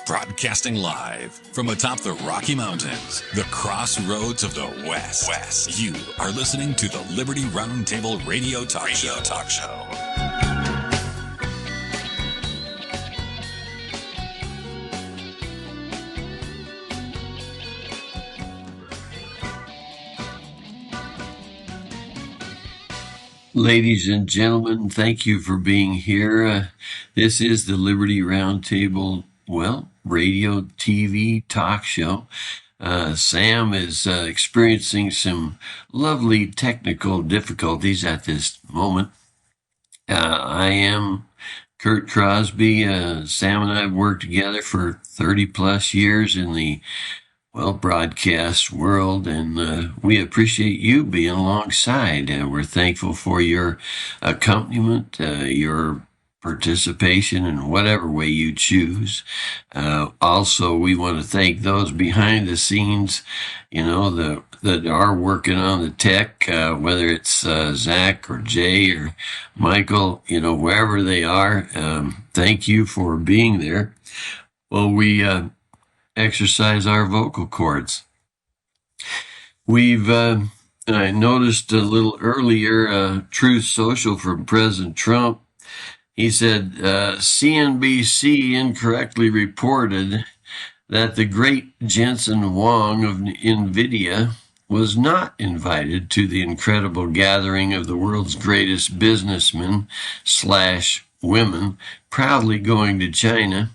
Broadcasting live from atop the Rocky Mountains, the crossroads of the West. You are listening to the Liberty Roundtable Radio Talk Show. Ladies and gentlemen, thank you for being here. This is the Liberty Roundtable, radio, TV, talk show. Sam is experiencing some lovely technical difficulties at this moment. I am Curt Crosby. Sam and I have worked together for 30 plus years in the broadcast world, and we appreciate you being alongside. We're thankful for your accompaniment, your participation in whatever way you choose. Also, we want to thank those behind the scenes, that are working on the tech, whether it's Zach or Jay or Michael, wherever they are. Thank you for being there. Well, we exercise our vocal cords. We've I noticed a little earlier Truth Social from President Trump. He said CNBC incorrectly reported that the great Jensen Huang of NVIDIA was not invited to the incredible gathering of the world's greatest businessmen / women proudly going to China.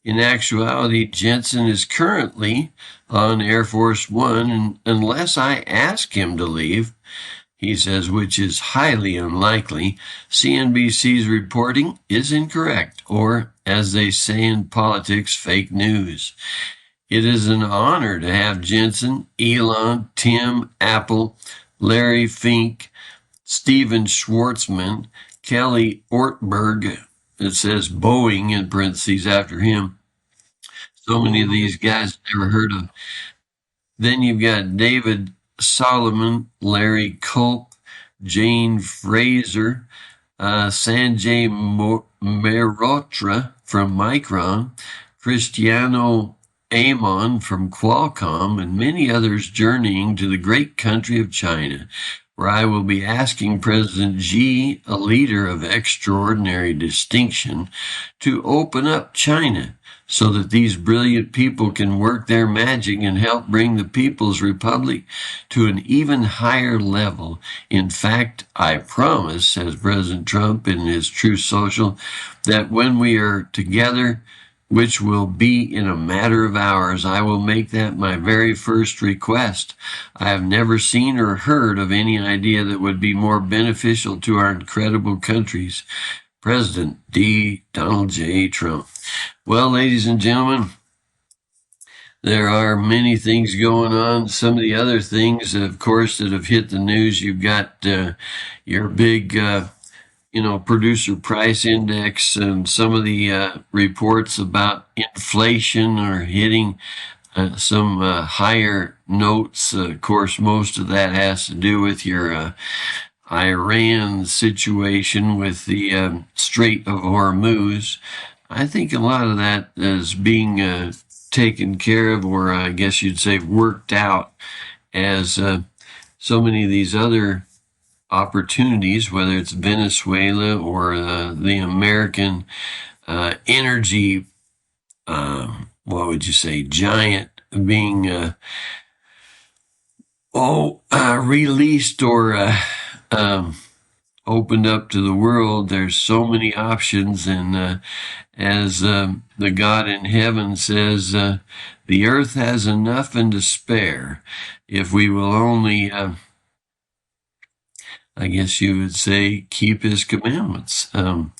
In actuality, Jensen is currently on Air Force One, and unless I ask him to leave, he says, which is highly unlikely, CNBC's reporting is incorrect, or, as they say in politics, fake news. It is an honor to have Jensen, Elon, Tim, Apple, Larry Fink, Steven Schwartzman, Kelly Ortberg, it says Boeing in parentheses after him. So many of these guys never heard of. Then you've got David Solomon, Larry Culp, Jane Fraser, Sanjay Mehrotra from Micron, Cristiano Amon from Qualcomm, and many others journeying to the great country of China, where I will be asking President Xi, a leader of extraordinary distinction, to open up China so that these brilliant people can work their magic and help bring the People's Republic to an even higher level. In fact, I promise, says President Trump in his Truth Social, that when we are together, which will be in a matter of hours, I will make that my very first request. I have never seen or heard of any idea that would be more beneficial to our incredible countries. President D. Donald J. Trump. Well, ladies and gentlemen, there are many things going on. Some of the other things, of course, that have hit the news, you've got your big producer price index, and some of the reports about inflation are hitting some higher notes. Of course, most of that has to do with your Iran situation with the Strait of Hormuz. I think a lot of that is being taken care of, or I guess you'd say worked out, as so many of these other opportunities, whether it's Venezuela or the American energy, giant being released or opened up to the world. There's so many options, and as the God in heaven says, the earth has enough and to spare if we will only I guess you would say, keep his commandments. And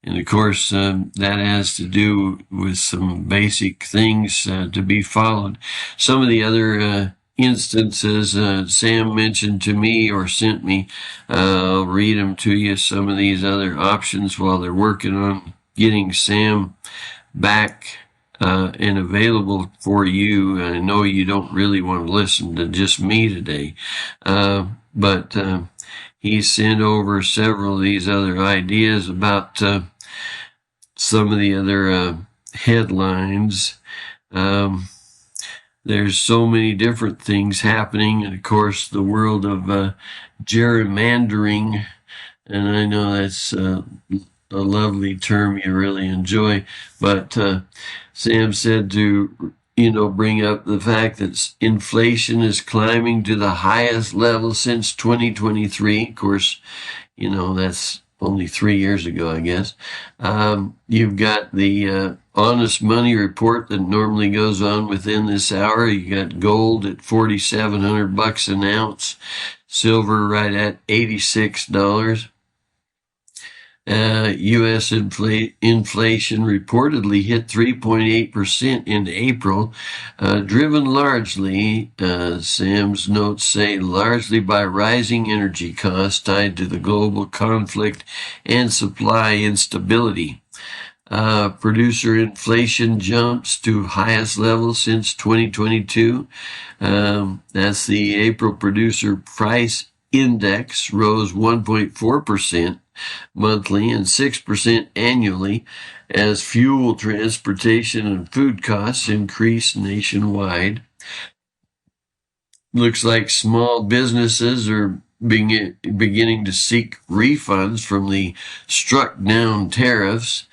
of course, that has to do with some basic things to be followed. Some of the other instances Sam mentioned to me or sent me, I'll read them to you. Some of these other options while they're working on getting Sam back and available for you. I know you don't really want to listen to just me today, but he sent over several of these other ideas about some of the other headlines. There's so many different things happening, and of course the world of gerrymandering, and I know that's a lovely term you really enjoy, but Sam said to bring up the fact that inflation is climbing to the highest level since 2023. Of course, that's only 3 years ago, I guess. You've got the honest money report that normally goes on within this hour. You got gold at $4,700 an ounce, silver right at $86. U.S. inflation reportedly hit 3.8% in April, driven largely, Sam's notes say, largely by rising energy costs tied to the global conflict and supply instability. Producer inflation jumps to highest level since 2022. That's the April Producer Price Index rose 1.4% monthly and 6% annually as fuel, transportation, and food costs increase nationwide. Looks like small businesses are beginning to seek refunds from the struck down tariffs.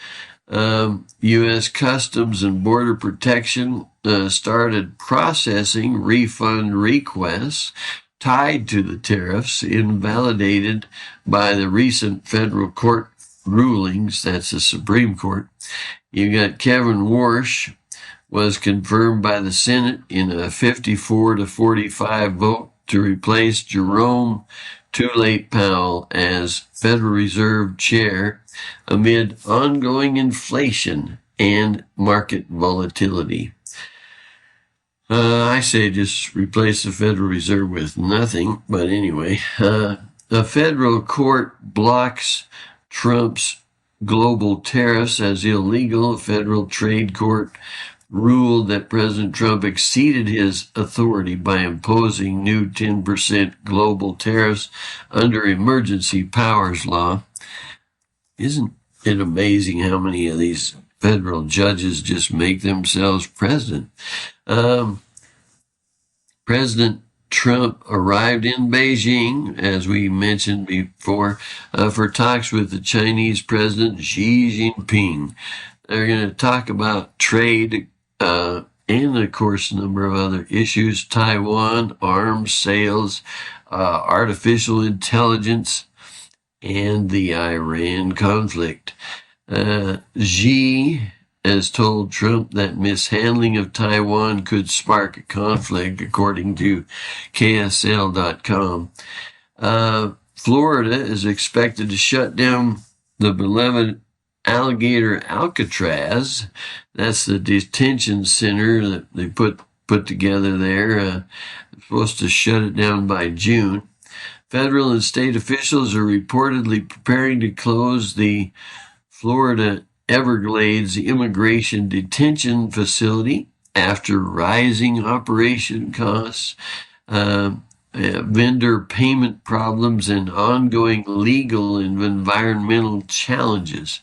U.S. Customs and Border Protection started processing refund requests tied to the tariffs, invalidated by the recent federal court rulings. That's the Supreme Court. You got Kevin Warsh was confirmed by the Senate in a 54-45 vote to replace Jerome Too Late Powell as Federal Reserve Chair amid ongoing inflation and market volatility. I say just replace the Federal Reserve with nothing, but anyway, a federal court blocks Trump's global tariffs as illegal. A federal trade court ruled that President Trump exceeded his authority by imposing new 10% global tariffs under emergency powers law. Isn't it amazing how many of these federal judges just make themselves president? President Trump arrived in Beijing, as we mentioned before, for talks with the Chinese President Xi Jinping. They're going to talk about trade and, of course, a number of other issues: Taiwan, arms sales, artificial intelligence, and the Iran conflict. Xi has told Trump that mishandling of Taiwan could spark a conflict, according to KSL.com. Florida is expected to shut down the beloved Alligator Alcatraz. That's the detention center that they put together there. Supposed to shut it down by June. Federal and state officials are reportedly preparing to close the Florida Everglades Immigration Detention Facility after rising operation costs, vendor payment problems, and ongoing legal and environmental challenges.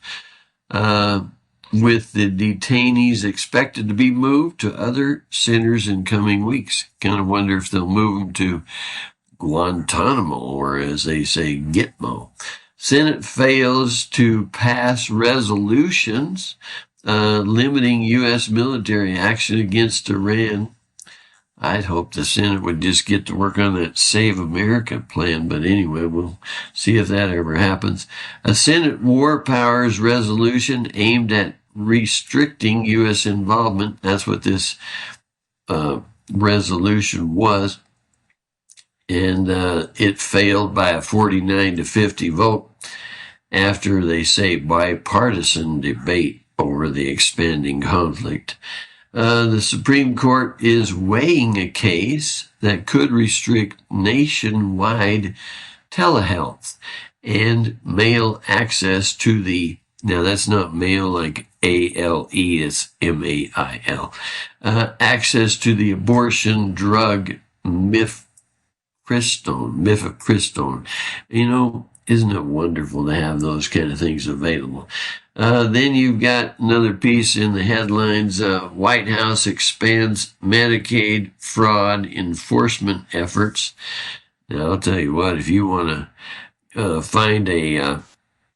With the detainees expected to be moved to other centers in coming weeks. Kind of wonder if they'll move them to Guantanamo, or as they say, Gitmo. Senate fails to pass resolutions limiting U.S. military action against Iran. I'd hope the Senate would just get to work on that Save America plan, but anyway, we'll see if that ever happens. A Senate War Powers resolution aimed at restricting U.S. involvement. That's what this resolution was. And it failed by a 49-50 vote after, they say, bipartisan debate over the expanding conflict. The Supreme Court is weighing a case that could restrict nationwide telehealth and mail access to the, now that's not mail like A-L-E, it's M-A-I-L, access to the abortion drug mifepristone. Isn't it wonderful to have those kind of things available? Then you've got another piece in the headlines. White House expands Medicaid fraud enforcement efforts. Now, I'll tell you what, if you want to find an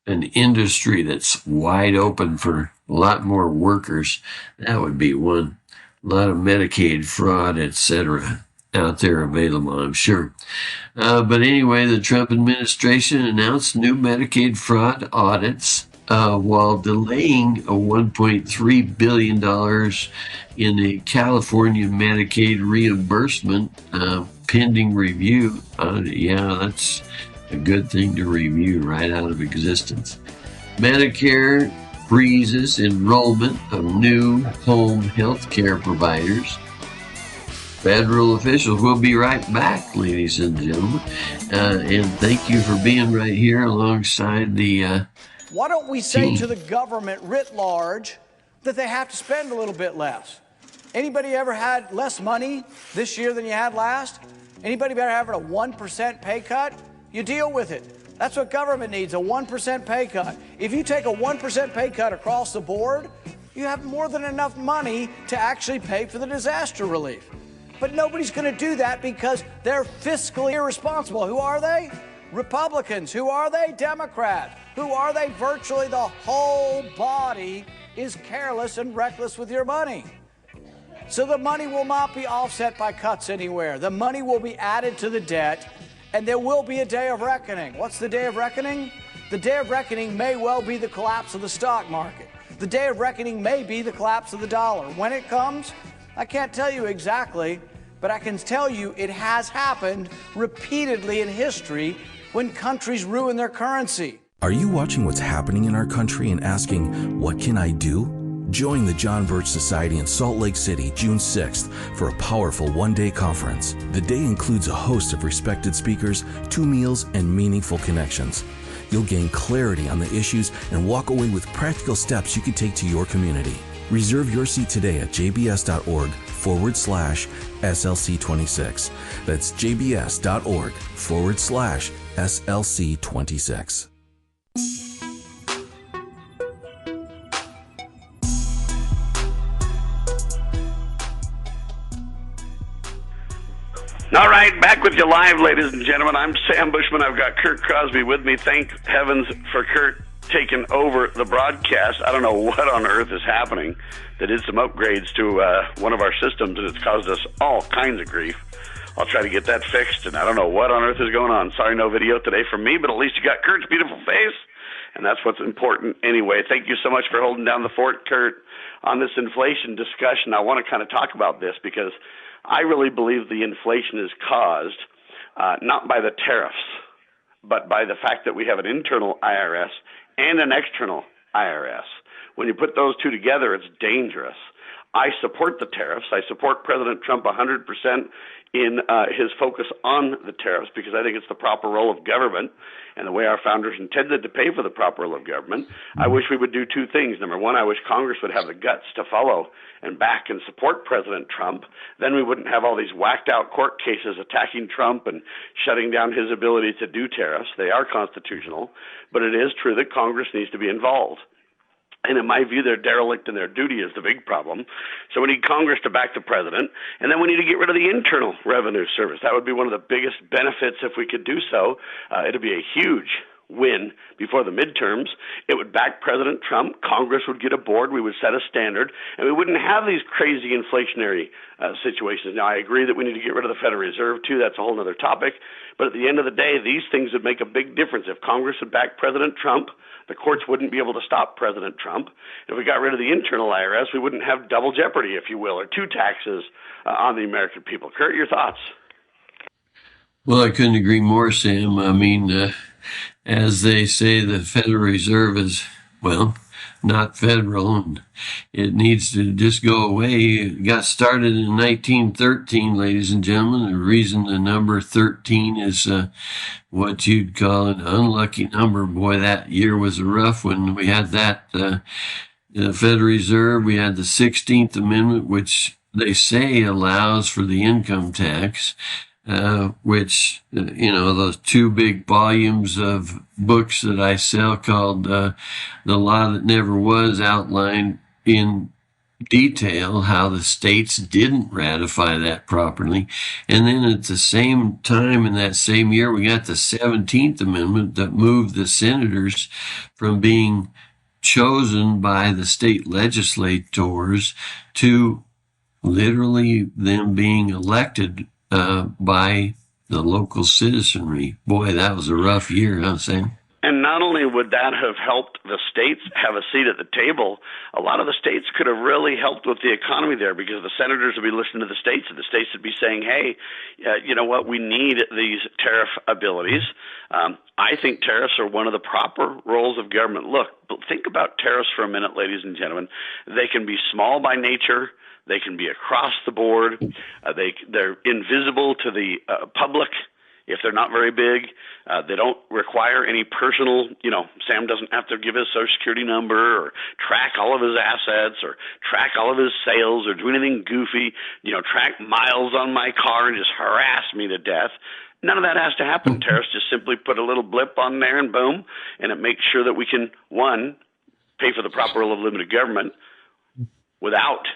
industry that's wide open for a lot more workers, that would be one. A lot of Medicaid fraud, etc., out there available, I'm sure. But anyway, the Trump administration announced new Medicaid fraud audits while delaying a $1.3 billion in a California Medicaid reimbursement pending review. Yeah, that's a good thing to review right out of existence. Medicare freezes enrollment of new home health care providers. Federal officials. We'll be right back, ladies and gentlemen. And thank you for being right here alongside the Why don't we say to the government writ large that they have to spend a little bit less? Anybody ever had less money this year than you had last? Anybody ever having a 1% pay cut? You deal with it. That's what government needs, a 1% pay cut. If you take a 1% pay cut across the board, you have more than enough money to actually pay for the disaster relief. But nobody's going to do that because they're fiscally irresponsible. Who are they? Republicans. Who are they? Democrats. Who are they? Virtually the whole body is careless and reckless with your money. So the money will not be offset by cuts anywhere. The money will be added to the debt, and there will be a day of reckoning. What's the day of reckoning? The day of reckoning may well be the collapse of the stock market. The day of reckoning may be the collapse of the dollar. When it comes, I can't tell you exactly, but I can tell you it has happened repeatedly in history when countries ruin their currency. Are you watching what's happening in our country and asking, what can I do? Join the John Birch Society in Salt Lake City, June 6th, for a powerful one-day conference. The day includes a host of respected speakers, 2 meals, and meaningful connections. You'll gain clarity on the issues and walk away with practical steps you can take to your community. Reserve your seat today at jbs.org/SLC26. That's jbs.org/SLC26. All right, back with you live, ladies and gentlemen. I'm Sam Bushman. I've got Curt Crosby with me. Thank heavens for Curt taking over the broadcast. I don't know what on earth is happening. They did some upgrades to one of our systems, and it's caused us all kinds of grief. I'll try to get that fixed, and I don't know what on earth is going on. Sorry, no video today from me, but at least you got Curt's beautiful face, and that's what's important anyway. Thank you so much for holding down the fort, Curt, on this inflation discussion. I want to kind of talk about this because I really believe the inflation is caused not by the tariffs, but by the fact that we have an internal IRS and an external IRS. When you put those two together, it's dangerous. I support the tariffs. I support President Trump 100% in his focus on the tariffs because I think it's the proper role of government and the way our founders intended to pay for the proper role of government. I wish we would do 2 things. Number one, I wish Congress would have the guts to follow and back and support President Trump. Then we wouldn't have all these whacked out court cases attacking Trump and shutting down his ability to do tariffs. They are constitutional, but it is true that Congress needs to be involved. And in my view, they're derelict in their duty is the big problem. So we need Congress to back the president, and then we need to get rid of the Internal Revenue Service. That would be one of the biggest benefits if we could do so. It'd be a huge win before the midterms. It would back President Trump. Congress would get aboard. We would set a standard, and we wouldn't have these crazy inflationary situations. Now, I agree that we need to get rid of the Federal Reserve, too. That's a whole other topic. But at the end of the day, these things would make a big difference. If Congress would back President Trump, the courts wouldn't be able to stop President Trump. If we got rid of the internal IRS, we wouldn't have double jeopardy, if you will, or 2 taxes on the American people. Curt, your thoughts? Well, I couldn't agree more, Sam. I mean, as they say, the Federal Reserve is, well, not federal, and it needs to just go away. It got started in 1913, ladies and gentlemen. The reason the number 13 is what you'd call an unlucky number. Boy, that year was a rough one. We had that, the Federal Reserve. We had the 16th Amendment, which they say allows for the income tax. which, those two big volumes of books that I sell called The Law That Never Was outline in detail how the states didn't ratify that properly. And then at the same time in that same year, we got the 17th Amendment that moved the senators from being chosen by the state legislators to literally them being elected by the local citizenry. Boy, that was a rough year, huh, Sam? And not only would that have helped the states have a seat at the table, a lot of the states could have really helped with the economy there, because the senators would be listening to the states, and the states would be saying, hey, you know what, we need these tariff abilities. I think tariffs are one of the proper roles of government. Look, think about tariffs for a minute, ladies and gentlemen. They can be small by nature. They can be across the board. They're invisible to the public if they're not very big. They don't require any personal, Sam doesn't have to give his social security number or track all of his assets or track all of his sales or do anything goofy, track miles on my car and just harass me to death. None of that has to happen. Tariffs just simply put a little blip on there and boom, and it makes sure that we can, one, pay for the proper role of limited government without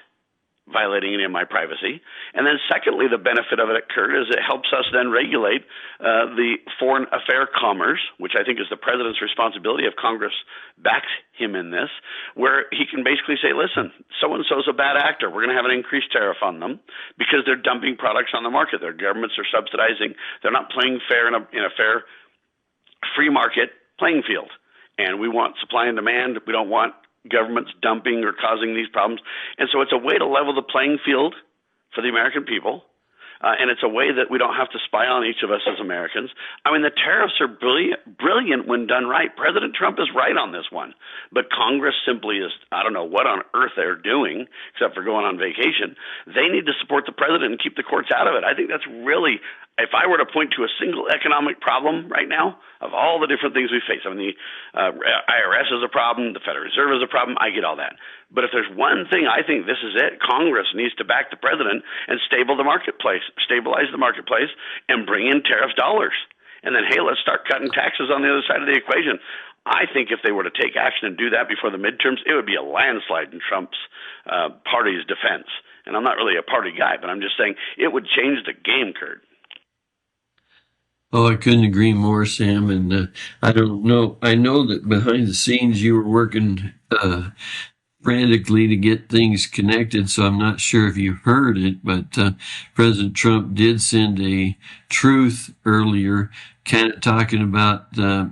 violating any of my privacy. And then secondly, the benefit of it, Curt, is it helps us then regulate the foreign affair commerce, which I think is the president's responsibility if Congress backs him in this, where he can basically say, listen, so-and-so's a bad actor. We're going to have an increased tariff on them because they're dumping products on the market. Their governments are subsidizing. They're not playing fair in a fair free market playing field. And we want supply and demand. We don't want governments dumping or causing these problems. And so it's a way to level the playing field for the American people. And it's a way that we don't have to spy on each of us as Americans. I mean, the tariffs are brilliant when done right. President Trump is right on this one. But Congress simply is, I don't know what on earth they're doing, except for going on vacation. They need to support the president and keep the courts out of it. I think that's really, if I were to point to a single economic problem right now, of all the different things we face, I mean, the IRS is a problem, the Federal Reserve is a problem, I get all that. But if there's one thing, I think this is it. Congress needs to back the president and stabilize the marketplace, and bring in tariff dollars. And then, hey, let's start cutting taxes on the other side of the equation. I think if they were to take action and do that before the midterms, it would be a landslide in Trump's party's defense. And I'm not really a party guy, but I'm just saying it would change the game, Curt. Oh, I couldn't agree more, Sam. And I don't know. I know that behind the scenes you were working frantically to get things connected, so I'm not sure if you heard it, but President Trump did send a truth earlier, kind of talking about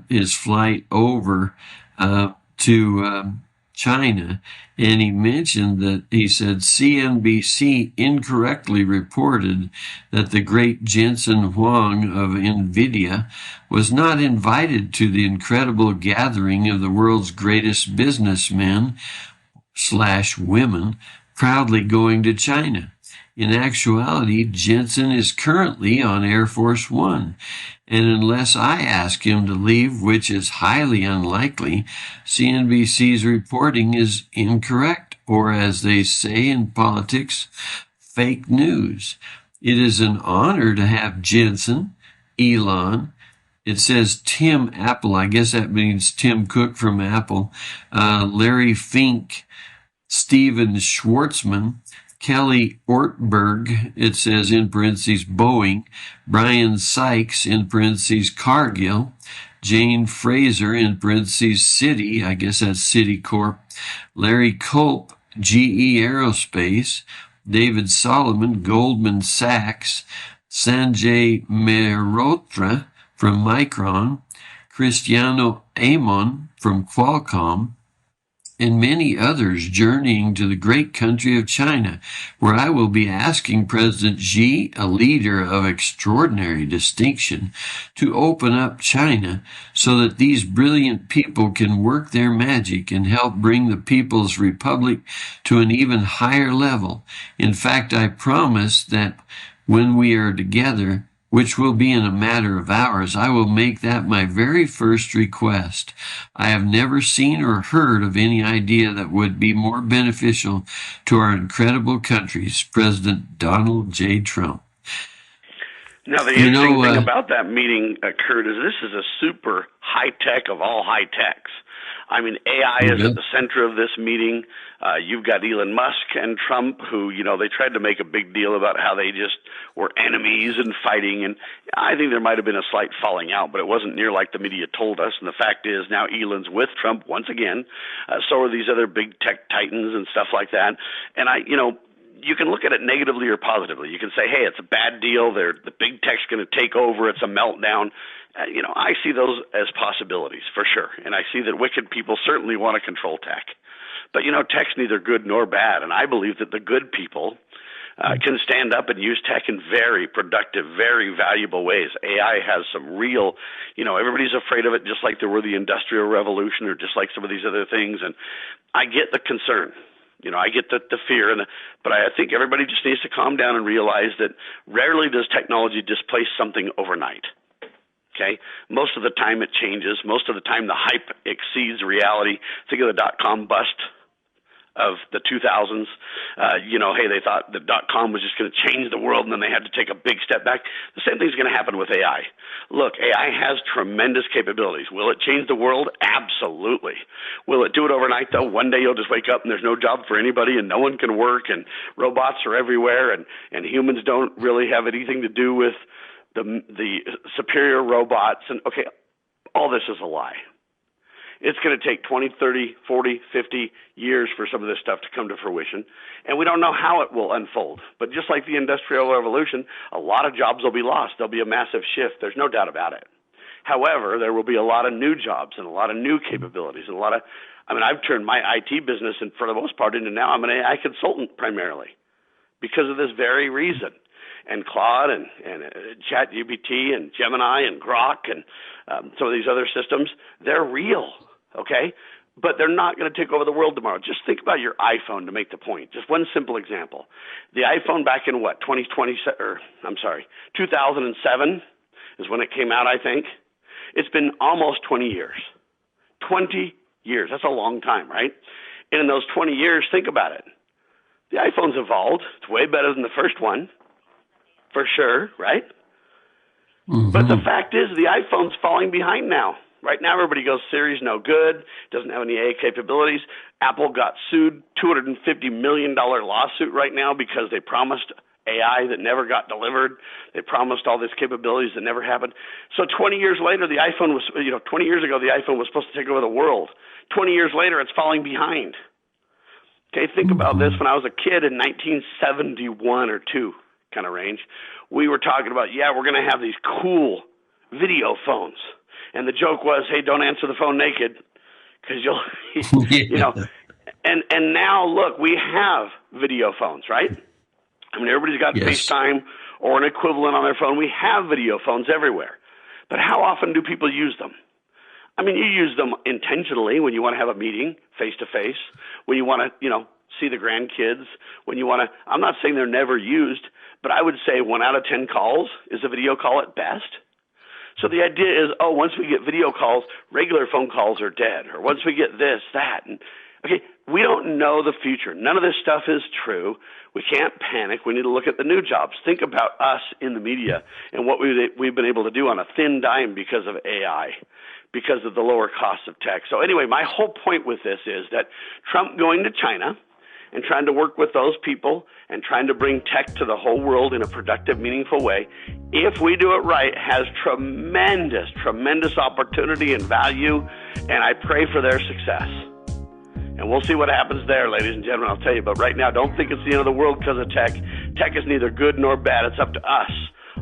his flight over to China, and he mentioned that he said CNBC incorrectly reported that the great Jensen Huang of NVIDIA was not invited to the incredible gathering of the world's greatest businessmen / women proudly going to China. In actuality, Jensen is currently on Air Force One, and unless I ask him to leave, which is highly unlikely, CNBC's reporting is incorrect, or as they say in politics, fake news. It is an honor to have Jensen, Elon, it says Tim Apple, I guess that means Tim Cook from Apple, Larry Fink, Steven Schwartzman, Kelly Ortberg, it says in parentheses Boeing, Brian Sykes in parentheses Cargill, Jane Fraser in parentheses Citi, I guess that's Citicorp, Larry Culp, GE Aerospace, David Solomon, Goldman Sachs, Sanjay Mehrotra from Micron, Cristiano Amon from Qualcomm, and many others journeying to the great country of China, where I will be asking President Xi, a leader of extraordinary distinction, to open up China so that these brilliant people can work their magic and help bring the People's Republic to an even higher level. In fact, I promise that when we are together, which will be in a matter of hours, I will make that my very first request. I have never seen or heard of any idea that would be more beneficial to our incredible country's President Donald J. Trump. Now, the interesting thing about that meeting, Curt, is this is a super high-tech of all high-techs. I mean, AI is at the center of this meeting. You've got Elon Musk and Trump, who, they tried to make a big deal about how they just were enemies and fighting. And I think there might have been a slight falling out, but it wasn't near like the media told us. And the fact is now Elon's with Trump once again. So are these other big tech titans and stuff like that. And you can look at it negatively or positively. You can say, hey, it's a bad deal. The big tech's going to take over. It's a meltdown. I see those as possibilities for sure. And I see that wicked people certainly want to control tech. But, tech's neither good nor bad. And I believe that the good people can stand up and use tech in very productive, very valuable ways. AI has some real, everybody's afraid of it, just like there were the Industrial Revolution or just like some of these other things. And I get the concern. I get the fear, but I think everybody just needs to calm down and realize that rarely does technology displace something overnight. Okay? Most of the time it changes. Most of the time the hype exceeds reality. Think of the dot-com bust of the 2000s. They thought the dot-com was just going to change the world, and then they had to take a big step back. The same thing's going to happen with AI. Look, AI has tremendous capabilities. Will it change the world? Absolutely. Will it do it overnight, though? One day you'll just wake up and there's no job for anybody and no one can work and robots are everywhere and humans don't really have anything to do with the superior robots. And, okay, all this is a lie. It's going to take 20, 30, 40, 50 years for some of this stuff to come to fruition, and we don't know how it will unfold. But just like the Industrial Revolution, a lot of jobs will be lost. There'll be a massive shift. There's no doubt about it. However, there will be a lot of new jobs and a lot of new capabilities and I've turned my IT business, and for the most part, into now I'm an AI consultant primarily because of this very reason. And Claude and ChatGPT and Gemini and Grok and some of these other systems, they're real, okay? But they're not going to take over the world tomorrow. Just think about your iPhone to make the point. Just one simple example. The iPhone back in 2007 is when it came out, I think. It's been almost 20 years. 20 years. That's a long time, right? And in those 20 years, think about it. The iPhone's evolved. It's way better than the first one. For sure, right? Mm-hmm. But the fact is, the iPhone's falling behind now. Right now, everybody goes, Siri's no good, doesn't have any AI capabilities. Apple got sued, $250 million lawsuot right now because they promised AI that never got delivered. They promised all these capabilities that never happened. So 20 years later, the iPhone was, 20 years ago, the iPhone was supposed to take over the world. 20 years later, it's falling behind. Okay, think about this. When I was a kid in 1971 or 2, kind of range, we were talking about, we're going to have these cool video phones. And the joke was, hey, don't answer the phone naked because you'll, and now look, we have video phones, right? I mean, everybody's got FaceTime or an equivalent on their phone. We have video phones everywhere. But how often do people use them? I mean, you use them intentionally when you want to have a meeting face-to-face, when you want to, see the grandkids, when you want to, I'm not saying they're never used, but I would say 1 out of 10 calls is a video call at best. So the idea is, once we get video calls, regular phone calls are dead. Or once we get this, that. And, okay, we don't know the future. None of this stuff is true. We can't panic. We need to look at the new jobs. Think about us in the media and what we've been able to do on a thin dime because of AI, because of the lower cost of tech. So anyway, my whole point with this is that Trump going to China and trying to work with those people and trying to bring tech to the whole world in a productive, meaningful way, if we do it right, has tremendous, tremendous opportunity and value, and I pray for their success. And we'll see what happens there, ladies and gentlemen, I'll tell you. But right now, don't think it's the end of the world because of tech. Tech is neither good nor bad. It's up to us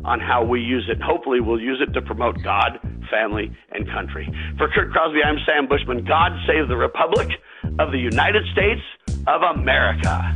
on how we use it. Hopefully, we'll use it to promote God, family, and country. For Curt Crosby, I'm Sam Bushman. God save the Republic of the United States of America.